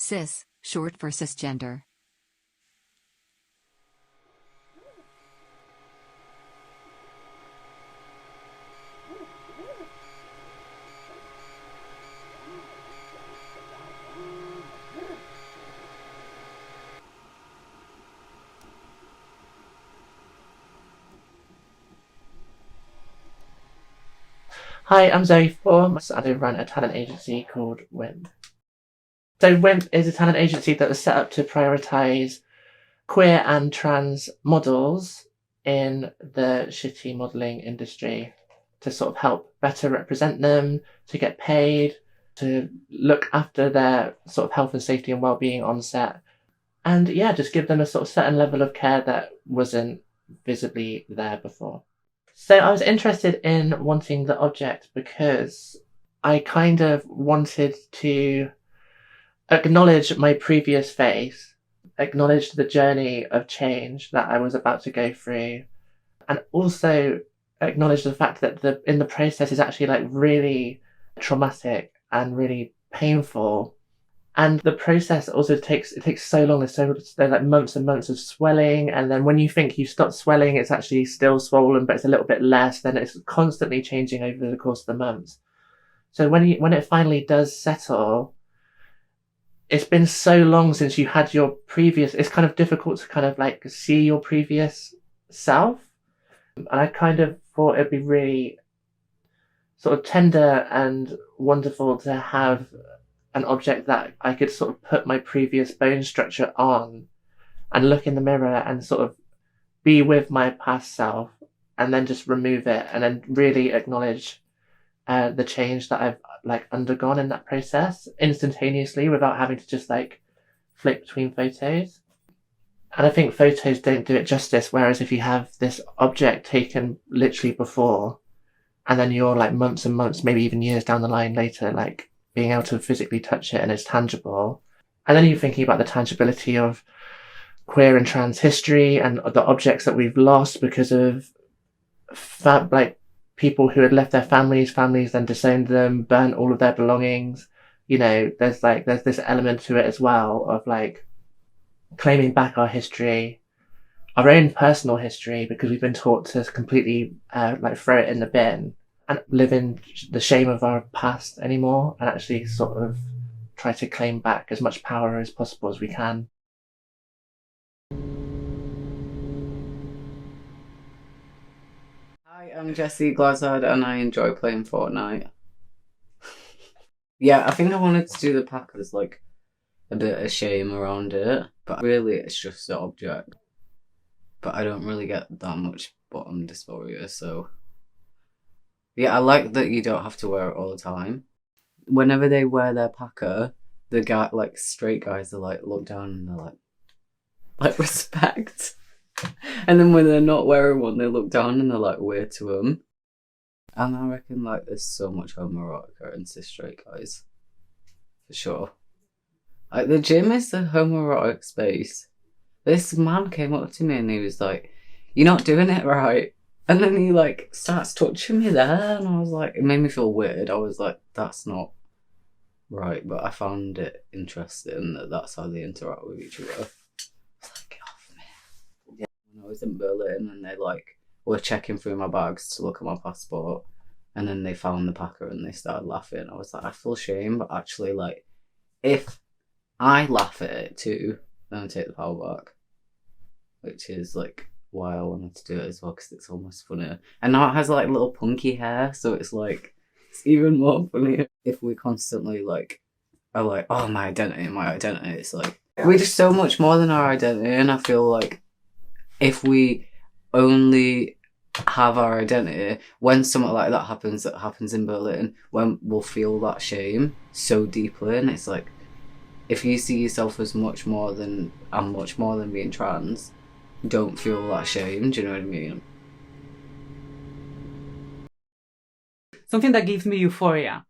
Cis, short for cisgender. Hi, I'm Zoe Forms and I run a talent agency called WIMP. So WIMP is a talent agency that was set up to prioritise queer and trans models in the shitty modelling industry to sort of help better represent them, to get paid, to look after their sort of health and safety and well-being on set. And yeah, just give them a sort of certain level of care that wasn't visibly there before. So I was interested in wanting the object because I kind of wanted to acknowledge my previous phase, acknowledge the journey of change that I was about to go through, and also acknowledge the fact that in the process is actually like really traumatic and really painful. And the process also takes so long. There's like months and months of swelling, and then when you think you stop swelling, it's actually still swollen, but it's a little bit less. Then it's constantly changing over the course of the months. So when it finally does settle, it's been so long since you had your previous. It's kind of difficult to kind of like see your previous self, and I kind of thought it'd be really sort of tender and wonderful to have an object that I could sort of put my previous bone structure on and look in the mirror and sort of be with my past self and then just remove it and then really acknowledge the change that I've like undergone in that process instantaneously without having to just like flip between photos. And I think photos don't do it justice. Whereas if you have this object taken literally before and then you're like months and months, maybe even years down the line later, like being able to physically touch it and it's tangible. And then you're thinking about the tangibility of queer and trans history and the objects that we've lost because of like people who had left their families then disowned them, burnt all of their belongings. You know, there's this element to it as well of like claiming back our history, our own personal history, because we've been taught to completely like throw it in the bin and live in the shame of our past anymore and actually sort of try to claim back as much power as possible as we can. Hi, I'm Jessie Glazard and I enjoy playing Fortnite. Yeah, I think I wanted to do the pack as like a bit of shame around it, but really it's just the object. But I don't really get that much bottom dysphoria, so yeah, I like that you don't have to wear it all the time. Whenever they wear their packer, the guy like straight guys are like look down and they're like respect. And then when they're not wearing one, they look down and they're like weird to them. And I reckon like there's so much homoerotica in cis straight guys, for sure. Like the gym is the homoerotic space. This man came up to me and he was like, "You're not doing it right." And then he like starts touching me there, and I was like, it made me feel weird. I was like, that's not right, but I found it interesting that that's how they interact with each other. I was like, get off me. Yeah. When I was in Berlin and they like were checking through my bags to look at my passport, and then they found the packer and they started laughing. I was like, I feel shame, but actually, like, if I laugh at it too, then I take the power back, which is like why I wanted to do it as well, because it's almost funnier. And now it has like little punky hair, so it's like it's even more funny. If we constantly like are like, oh, my identity, it's like we're just so much more than our identity, and I feel like if we only have our identity, when something like that happens in Berlin, when we'll feel that shame so deeply, and it's like if you see yourself as much more than being trans, don't feel that shame. Do you know what I mean? Something that gives me euphoria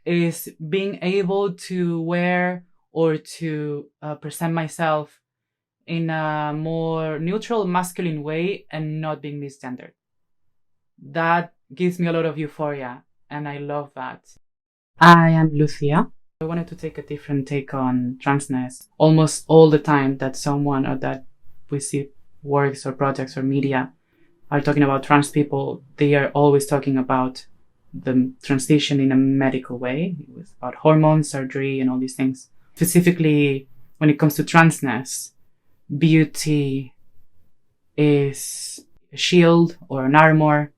is being able to wear or to present myself in a more neutral masculine way and not being misgendered. That gives me a lot of euphoria and I love that. I am Lucia I wanted to take a different take on transness. Almost all the time that someone or that we see works or projects or media are talking about trans people, they are always talking about the transition in a medical way, about hormones, surgery, and all these things. Specifically, when it comes to transness, beauty is a shield or an armor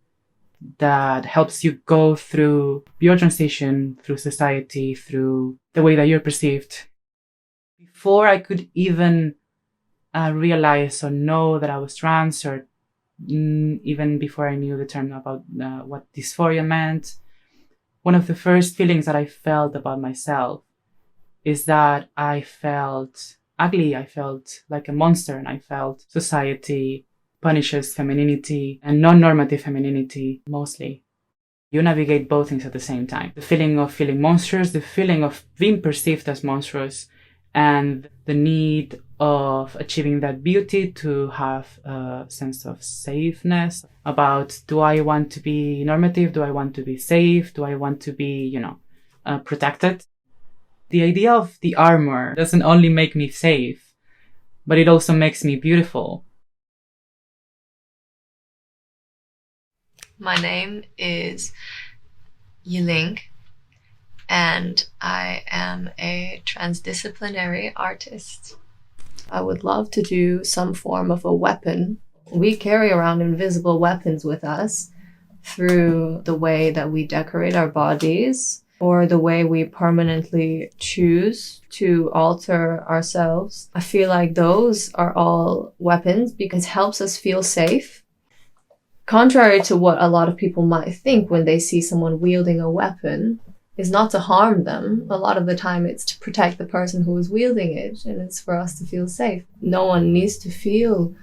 that helps you go through your transition, through society, through the way that you're perceived. Before I could even realize or know that I was trans, or even before I knew the term about what dysphoria meant, one of the first feelings that I felt about myself is that I felt ugly, I felt like a monster, and I felt society punishes femininity and non-normative femininity mostly. You navigate both things at the same time. The feeling of feeling monstrous, the feeling of being perceived as monstrous, and the need of achieving that beauty to have a sense of safeness about, do I want to be normative? Do I want to be safe? Do I want to be, protected? The idea of the armor doesn't only make me safe, but it also makes me beautiful. My name is Yiling, and I am a transdisciplinary artist. I would love to do some form of a weapon. We carry around invisible weapons with us through the way that we decorate our bodies or the way we permanently choose to alter ourselves. I feel like those are all weapons because it helps us feel safe. Contrary to what a lot of people might think when they see someone wielding a weapon, is not to harm them. A lot of the time it's to protect the person who is wielding it, and it's for us to feel safe. No one needs to feel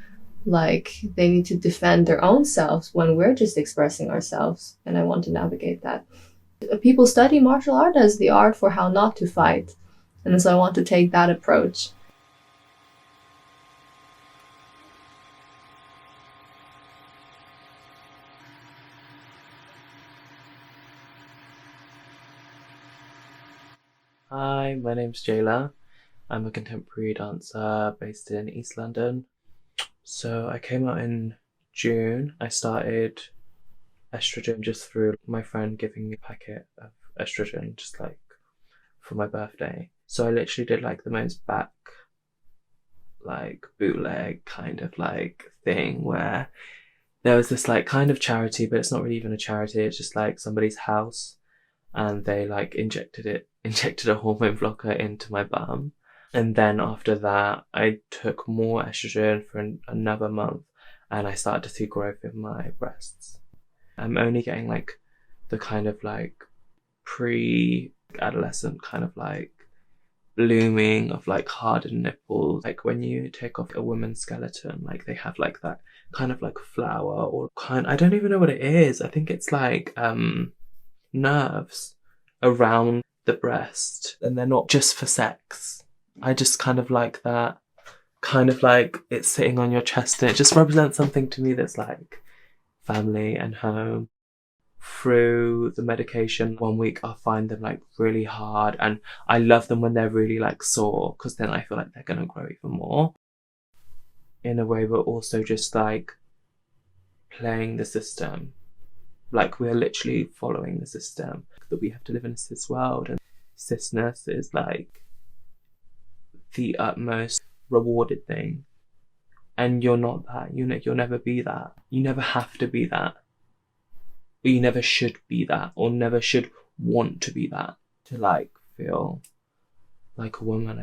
like they need to defend their own selves when we're just expressing ourselves, and I want to navigate that. People study martial art as the art for how not to fight, and so I want to take that approach. Hi, my name's Jayla. I'm a contemporary dancer based in East London. So I came out in June. I started estrogen just through my friend giving me a packet of estrogen just like for my birthday. So I literally did like the most back like bootleg kind of like thing where there was this like kind of charity, but it's not really even a charity, it's just like somebody's house, and they like injected a hormone blocker into my bum. And then after that I took more estrogen for another month, and I started to see growth in my breasts. I'm only getting like the kind of like pre-adolescent kind of like blooming of like hardened nipples. Like when you take off a woman's skeleton, like they have like that kind of like flower or kind, I don't even know what it is. I think it's like nerves around the breast, and they're not just for sex. I just kind of like that, kind of like it's sitting on your chest, and it just represents something to me that's like family and home. Through the medication, 1 week I'll find them like really hard, and I love them when they're really like sore, because then I feel like they're gonna grow even more in a way, but also just like playing the system. Like we're literally following the system, that we have to live in a cis world, and cisness is like the utmost rewarded thing, and you're not that. You'll never be that. You never have to be that, but you never should be that, or never should want to be that to like feel like a woman.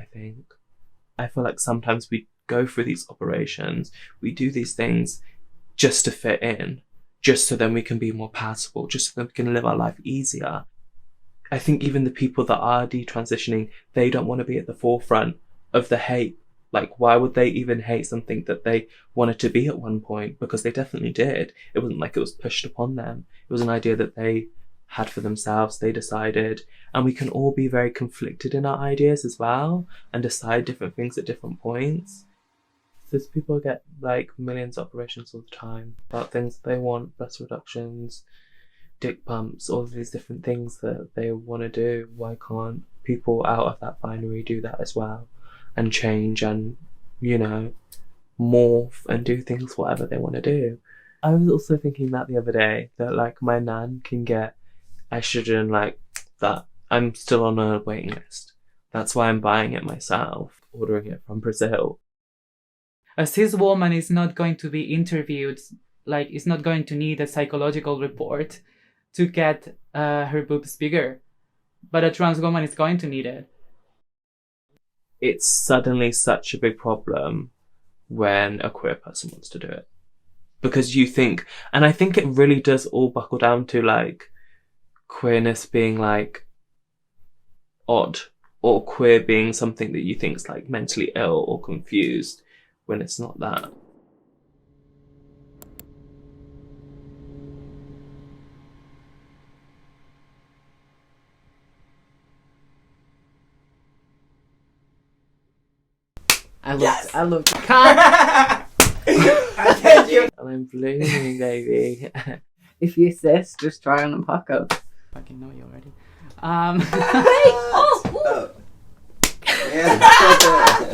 I feel like sometimes we go through these operations, we do these things just to fit in, just so then we can be more palatable, just so that we can live our life easier. I think even the people that are detransitioning, they don't want to be at the forefront of the hate. Like, why would they even hate something that they wanted to be at one point? Because they definitely did. It wasn't like it was pushed upon them. It was an idea that they had for themselves, they decided. And we can all be very conflicted in our ideas as well, and decide different things at different points. These people get like millions of operations all the time about things they want, breast reductions, dick pumps, all of these different things that they want to do. Why can't people out of that binary do that as well and change and, you know, morph and do things whatever they want to do? I was also thinking that the other day, that like my nan can get estrogen like that. I'm still on a waiting list. That's why I'm buying it myself, ordering it from Brazil. A cis woman is not going to be interviewed, like, is not going to need a psychological report to get her boobs bigger. But a trans woman is going to need it. It's suddenly such a big problem when a queer person wants to do it. Because you think, and I think it really does all buckle down to like queerness being like odd, or queer being something that you think is like mentally ill or confused, when it's not that. I looked. And I'm blooming, baby. If you're cis, just try on a Paco. Fucking know you already. Oh. Yeah.